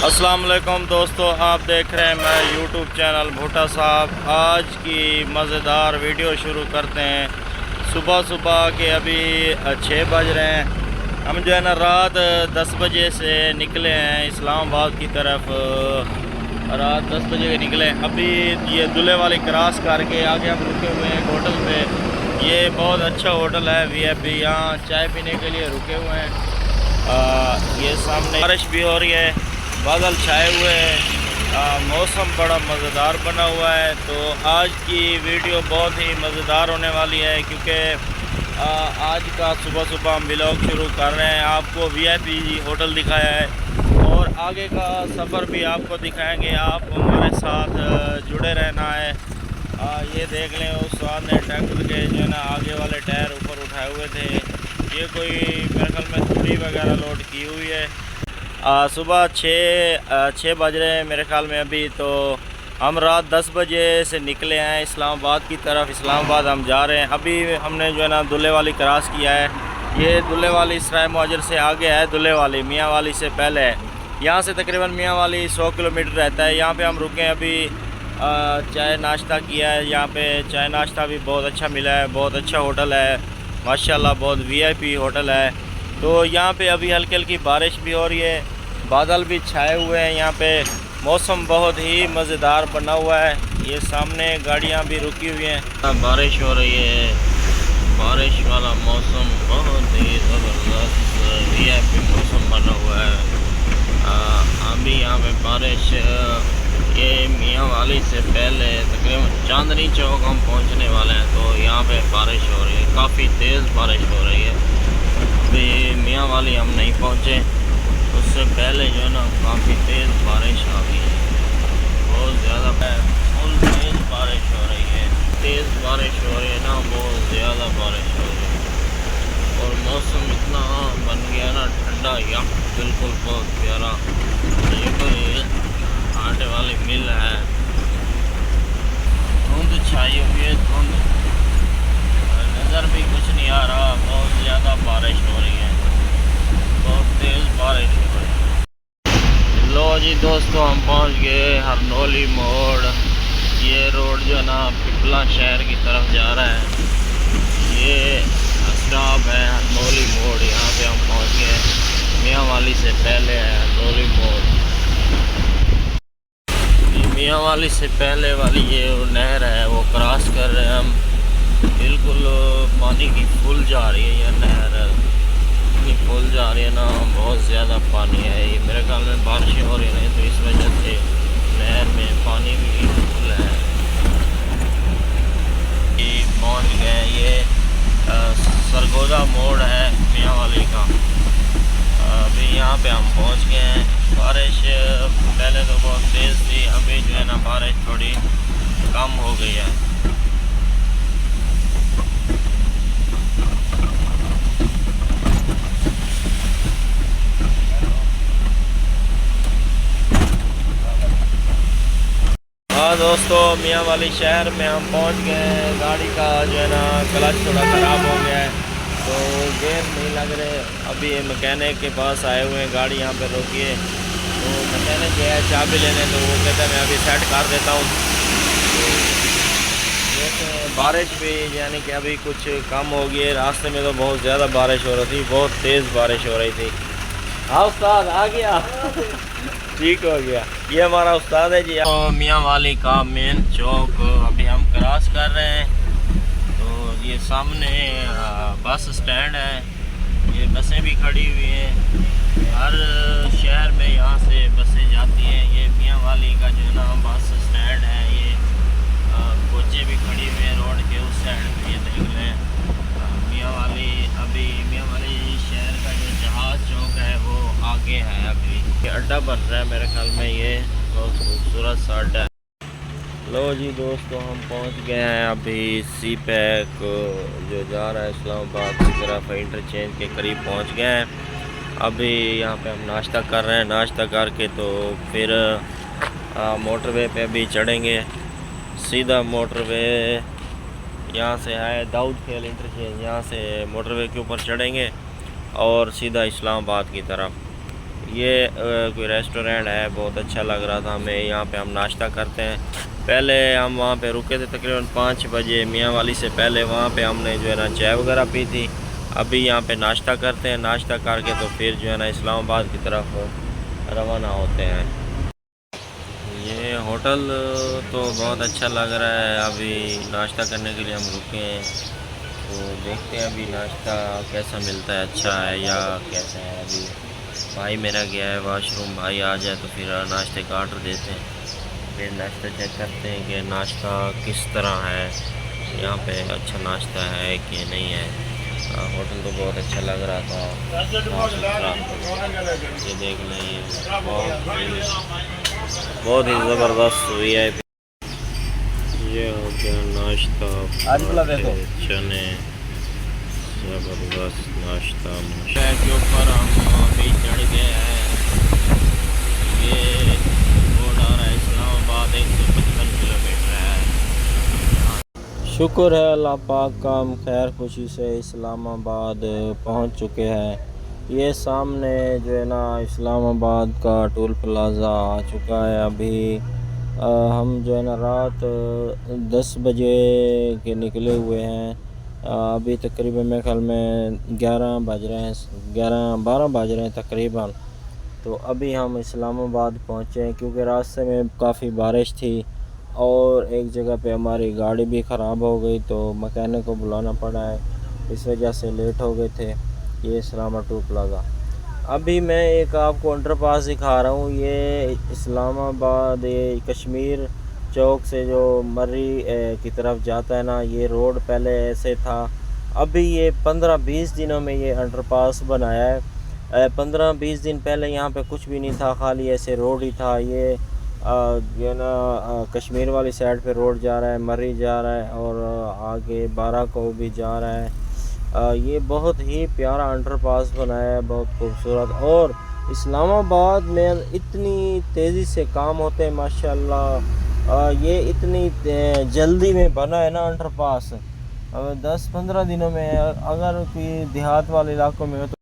अस्सलाम वालेकुम दोस्तों, आप देख रहे हैं मैं यूट्यूब चैनल भुट्टा साहब। आज की मज़ेदार वीडियो शुरू करते हैं। सुबह सुबह के अभी 6 बज रहे हैं। हम जो है ना रात 10 बजे से निकले हैं इस्लामाबाद की तरफ। रात 10 बजे निकले। अभी ये दुल्हे वाली क्रॉस करके आगे हम रुके हुए हैं होटल पे। ये बहुत अच्छा होटल है VIP। यहाँ चाय पीने के लिए रुके हुए हैं। ये सामने बारिश भी हो रही है, बादल छाए हुए हैं, मौसम बड़ा मज़ेदार बना हुआ है। तो आज की वीडियो बहुत ही मज़ेदार होने वाली है, क्योंकि आज का सुबह सुबह हम व्लॉग शुरू कर रहे हैं। आपको VIP होटल दिखाया है और आगे का सफ़र भी आपको दिखाएंगे। आप हमारे साथ जुड़े रहना है। ये देख लें, उस साथ ने ट्रैक्टर के जो है ना आगे वाले टायर ऊपर उठाए हुए थे। ये कोई मेरे ख्याल में थोड़ी वगैरह लोड की हुई है। सुबह 6 बज रहे हैं मेरे ख्याल में अभी। तो हम रात 10 बजे से निकले हैं इस्लामाबाद की तरफ। इस्लामाबाद हम जा रहे हैं। अभी हमने जो है ना दुल्हे वाली क्रॉस किया है। ये दुल्हे वाली सराय मुहाजिर से आगे है, दुल्हे वाली मियाँ वाली से पहले है। यहाँ से तकरीबन मियाँ वाली 100 किलोमीटर रहता है। यहाँ पे हम रुके हैं अभी। चाय नाश्ता किया है। यहाँ पे चाय नाश्ता भी बहुत अच्छा मिला है। बहुत अच्छा होटल है माशाल्लाह, बहुत VIP होटल है। तो यहाँ पे अभी हल्की हल्की बारिश भी हो रही है, बादल भी छाए हुए हैं। यहाँ पे मौसम बहुत ही मज़ेदार बना हुआ है। ये सामने गाड़ियाँ भी रुकी हुई हैं। बारिश हो रही है, बारिश वाला मौसम बहुत ही ज़बरदस्त VIP मौसम बना हुआ है। अभी यहाँ पे बारिश, ये मियाँ वाली से पहले तकरीबन चांदनी चौक हम पहुँचने वाले हैं। तो यहाँ पे बारिश हो रही है, काफ़ी तेज़ बारिश हो रही है। अभी मियाँ वाली हम नहीं पहुँचे, उससे पहले जो है ना काफ़ी तेज़ बारिश आ गई है। बहुत ज़्यादा फुल तेज़ बारिश हो रही है। तेज़ बारिश हो रही है ना, बहुत ज़्यादा बारिश हो रही है। और मौसम इतना बन गया ना ठंडा, या बिल्कुल बहुत प्यारा। ये कोई आटे वाली मिल है। धुंध छाई हुई है, धुंध, नज़र भी कुछ नहीं आ रहा। बहुत ज़्यादा बारिश हो रही है, बहुत तेज़ बारिश हो रही है। लो जी दोस्तों, हम पहुंच गए हरनोली मोड़। ये रोड जो है ना पिपला शहर की तरफ जा रहा है। ये स्टॉप है हरनोली मोड़। यहाँ पे हम पहुंच गए। मियाँ वाली से पहले है हरनोली मोड़। मियाँ वाली से पहले वाली ये नहर है, वो क्रॉस कर रहे हैं हम। बिल्कुल पानी की फुल जा रही है। ये नहर इतनी फुल जा रही है ना, बहुत ज़्यादा पानी है। ये मेरे ख्याल में बारिशें हो रही हैं, तो इस वजह से नहर में पानी भी फुल है। ये पहुँच गए। ये सरगोदा मोड़ है मियाँ वाली का। अभी यहाँ पे हम पहुँच गए हैं। बारिश पहले तो बहुत तेज़ थी, अभी जो है ना बारिश थोड़ी कम हो गई है। हाँ दोस्तों, मियाँ वाली शहर में हम पहुँच गए हैं। गाड़ी का जो है ना क्लच थोड़ा ख़राब हो गया है, तो गेयर नहीं लग रहे। अभी मैकेनिक के पास आए हुए हैं, गाड़ी यहाँ पे रोकिए। तो मैकेनिक गया है चाबी लेने, तो वो कहता है मैं अभी सेट कर देता हूँ। तो जैसे बारिश भी यानी कि अभी कुछ कम हो गई है। रास्ते में तो बहुत ज़्यादा बारिश हो रही थी, बहुत तेज़ बारिश हो रही थी। हाँ उस्ताद आ गया ठीक हो गया। ये हमारा उस्ताद है जी। तो मियाँ वाली का मेन चौक अभी हम क्रॉस कर रहे हैं। तो ये सामने बस स्टैंड है। ये बसें भी खड़ी हुई हैं। हर शहर में यहाँ से बसें जाती हैं। ये मियाँ वाली का जो है ना बस स्टैंड है। ये कोचें भी खड़ी हुई हैं रोड के उस साइड में। ये देख लें मियाँ वाली। अभी मियाँ वाली शहर का जो जहाज़ चौक है वो आगे है। अभी ये अड्डा बन रहा है मेरे ख्याल में। ये बहुत खूबसूरत सा अड्डा है। लो जी दोस्तों, हम पहुंच गए हैं अभी सी पैक जो जा रहा है इस्लामाबाद की तरफ, इंटरचेंज के करीब पहुंच गए हैं। अभी यहाँ पे हम नाश्ता कर रहे हैं। नाश्ता करके तो फिर मोटरवे पे अभी चढ़ेंगे। सीधा मोटरवे यहाँ से है दाऊद खेल इंटरचेंज, यहाँ से मोटरवे के ऊपर चढ़ेंगे और सीधा इस्लामाबाद की तरफ। ये कोई रेस्टोरेंट है, बहुत अच्छा लग रहा था हमें। यहाँ पे हम नाश्ता करते हैं। पहले हम वहाँ पे रुके थे तकरीबन 5 बजे मियाँ वाली से पहले। वहाँ पे हमने जो है ना चाय वगैरह पी थी। अभी यहाँ पे नाश्ता करते हैं। नाश्ता करके तो फिर जो है ना इस्लामाबाद की तरफ रवाना होते हैं। ये होटल तो बहुत अच्छा लग रहा है। अभी नाश्ता करने के लिए हम रुके हैं, तो देखते हैं अभी नाश्ता कैसा मिलता है, अच्छा है या कैसा है। अभी भाई मेरा गया है वाशरूम, भाई आ जाए तो फिर नाश्ते का ऑर्डर देते हैं। फिर नाश्ता चेक करते हैं कि नाश्ता किस तरह है, यहाँ पे अच्छा नाश्ता है कि नहीं है। होटल तो बहुत अच्छा लग रहा था, ये देख लें, ये बहुत ही ज़बरदस्त हुई है। ये हो गया नाश्ता, चने, ज़बरदस्त नाश्ता। के ऊपर हम अभी चढ़ गए हैं। ये रोड आ रहा है इस्लामाबाद, 155 किलोमीटर है। शुक्र है अल्लाह पाक का, हम खैर खुशी से इस्लामाबाद पहुंच चुके हैं। ये सामने जो है ना इस्लामाबाद का टोल प्लाज़ा आ चुका है। अभी हम जो है ना रात 10 बजे के निकले हुए हैं। अभी तकरीबन मेरे ख्याल में 11 बज रहे हैं, 11-12 बज रहे हैं तकरीबन। तो अभी हम इस्लामाबाद पहुँचे हैं, क्योंकि रास्ते में काफ़ी बारिश थी और एक जगह पे हमारी गाड़ी भी ख़राब हो गई, तो मैकेनिक को बुलाना पड़ा है, इस वजह से लेट हो गए थे। ये इस्लामा टू प्लाज़ा। अभी मैं एक आपको अंडरपास दिखा रहा हूँ। ये इस्लामाबाद, ये कश्मीर चौक से जो मर्री की तरफ जाता है ना, ये रोड पहले ऐसे था। अभी ये 15-20 दिनों में ये अंडरपास बनाया है। 15-20 दिन पहले यहाँ पे कुछ भी नहीं था, खाली ऐसे रोड ही था। ये जो ना कश्मीर वाली साइड पे रोड जा रहा है, मर्री जा रहा है और आगे बारा को भी जा रहा है। ये बहुत ही प्यारा अंडरपास बनाया है, बहुत खूबसूरत। और इस्लामाबाद में इतनी तेज़ी से काम होते हैं माशाल्लाह। ये इतनी जल्दी में बना है ना अंडरपास। 10-15 दिनों में, अगर कोई देहात वाले इलाकों में हो तो